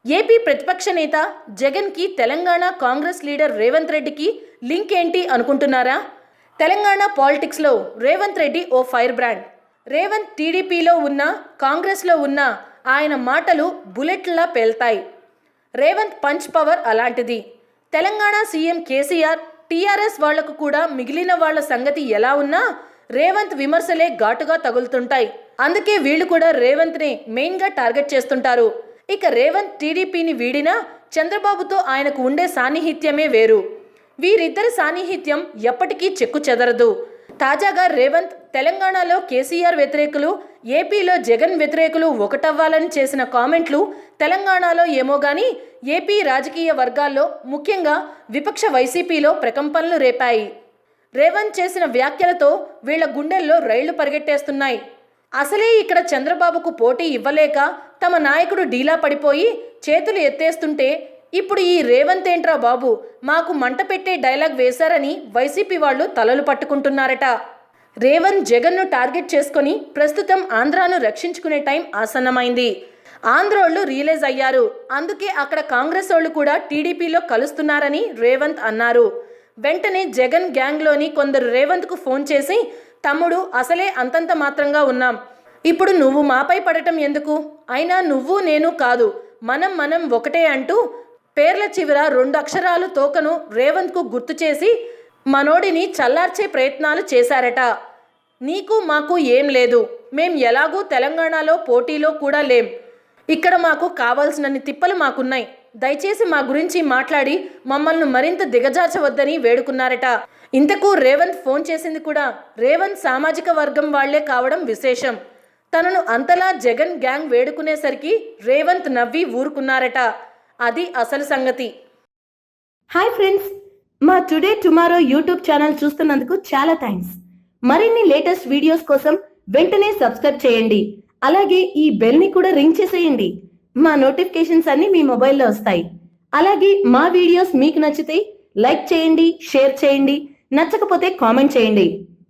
AP ప్రతిపక్ష నేత జగన్కి తెలంగాణ కాంగ్రెస్ లీడర్ రేవంత్ రెడ్డికి లింక్ ఏంటి అనుకుంటున్నారా? తెలంగాణ పాలిటిక్స్లో రేవంత్ రెడ్డి ఓ ఫైర్ బ్రాండ్. రేవంత్ టీడీపీలో ఉన్న, కాంగ్రెస్లో ఉన్న ఆయన మాటలు బుల్లెట్లా పేల్తాయి. రేవంత్ పంచ్ పవర్ అలాంటిది. తెలంగాణ సీఎం కేసీఆర్, టీఆర్ఎస్ వాళ్లకు కూడా మిగిలిన వాళ్ల సంగతి ఎలా ఉన్నా రేవంత్ విమర్శలే ఘాటుగా తగులుతుంటాయి. అందుకే వీళ్ళు కూడా రేవంత్ని మెయిన్గా టార్గెట్ చేస్తుంటారు. ఇక రేవంత్ టీడీపీని వీడినా చంద్రబాబుతో ఆయనకు ఉండే సాన్నిహిత్యమే వేరు. వీరిద్దరి సాన్నిహిత్యం ఎప్పటికీ చెక్కు చెదరదు. తాజాగా రేవంత్ తెలంగాణలో కేసీఆర్ వ్యతిరేకులు, ఏపీలో జగన్ వ్యతిరేకులు ఒకటవ్వాలని చేసిన కామెంట్లు తెలంగాణలో ఏమో గానీ ఏపీ రాజకీయ వర్గాల్లో, ముఖ్యంగా విపక్ష వైసీపీలో ప్రకంపనలు రేపాయి. రేవంత్ చేసిన వ్యాఖ్యలతో వీళ్ల గుండెల్లో రైళ్లు పరిగెట్టేస్తున్నాయి. అసలే ఇక్కడ చంద్రబాబుకు పోటీ ఇవ్వలేక తమ నాయకుడు డీలా పడిపోయి చేతులు ఎత్తేస్తుంటే ఇప్పుడు ఈ రేవంత్ ఏంట్రా బాబు, మాకు మంట పెట్టే డైలాగ్ వేశారని వైసీపీ వాళ్ళు తలలు పట్టుకుంటున్నారట. రేవంత్ జగన్ను టార్గెట్ చేసుకొని ప్రస్తుతం ఆంధ్రాను రక్షించుకునే టైం ఆసన్నమైంది. ఆంధ్రోళ్లు రియలైజ్ అయ్యారు. అందుకే అక్కడ కాంగ్రెస్ వాళ్ళు కూడా టీడీపీలో కలుస్తున్నారని రేవంత్ అన్నారు. వెంటనే జగన్ గ్యాంగ్లోని కొందరు రేవంత్కు ఫోన్ చేసి, తమ్ముడు అసలే అంతంత మాత్రంగా ఉన్నాం, ఇప్పుడు నువ్వు మాపై పడటం ఎందుకు, అయినా నువ్వు నేను కాదు, మనం ఒకటే అంటూ పేర్ల చివర 2 అక్షరాలు తోకను రేవంత్కు గుర్తు చేసి మనోడిని చల్లార్చే ప్రయత్నాలు చేశారట. నీకు మాకు ఏం లేదు, మేం ఎలాగూ తెలంగాణలో పోటీలో కూడా లేం, ఇక్కడ మాకు కావాల్సినన్ని తిప్పలు మాకున్నాయి, దయచేసి మా గురించి మాట్లాడి మమ్మల్ని మరింత దిగజార్చవద్దని వేడుకున్నారట. ఇంతకు రేవంత్ ఫోన్ చేసింది కూడా రేవంత్ సామాజిక వర్గం వాళ్లే కావడం విశేషం. తనను అంతలా జగన్ గ్యాంగ్ వేడుకునేసరికి రేవంత్ నవ్వి ఊరుకున్నారట. అది అసలు సంగతి. హాయ్ ఫ్రెండ్స్, మా టుడే టుమారో యూట్యూబ్ ఛానల్ చూస్తున్నందుకు చాలా థ్యాంక్స్. మరిన్ని లేటెస్ట్ వీడియోస్ కోసం వెంటనే సబ్స్క్రైబ్ చేయండి. అలాగే ఈ బెల్ ని కూడా రింగ్ చేసేయండి. మా నోటిఫికేషన్స్ అన్ని మీ మొబైల్లో వస్తాయి. అలాగే మా వీడియోస్ మీకు నచ్చితే లైక్ చేయండి, షేర్ చేయండి, నచ్చకపోతే కామెంట్ చేయండి.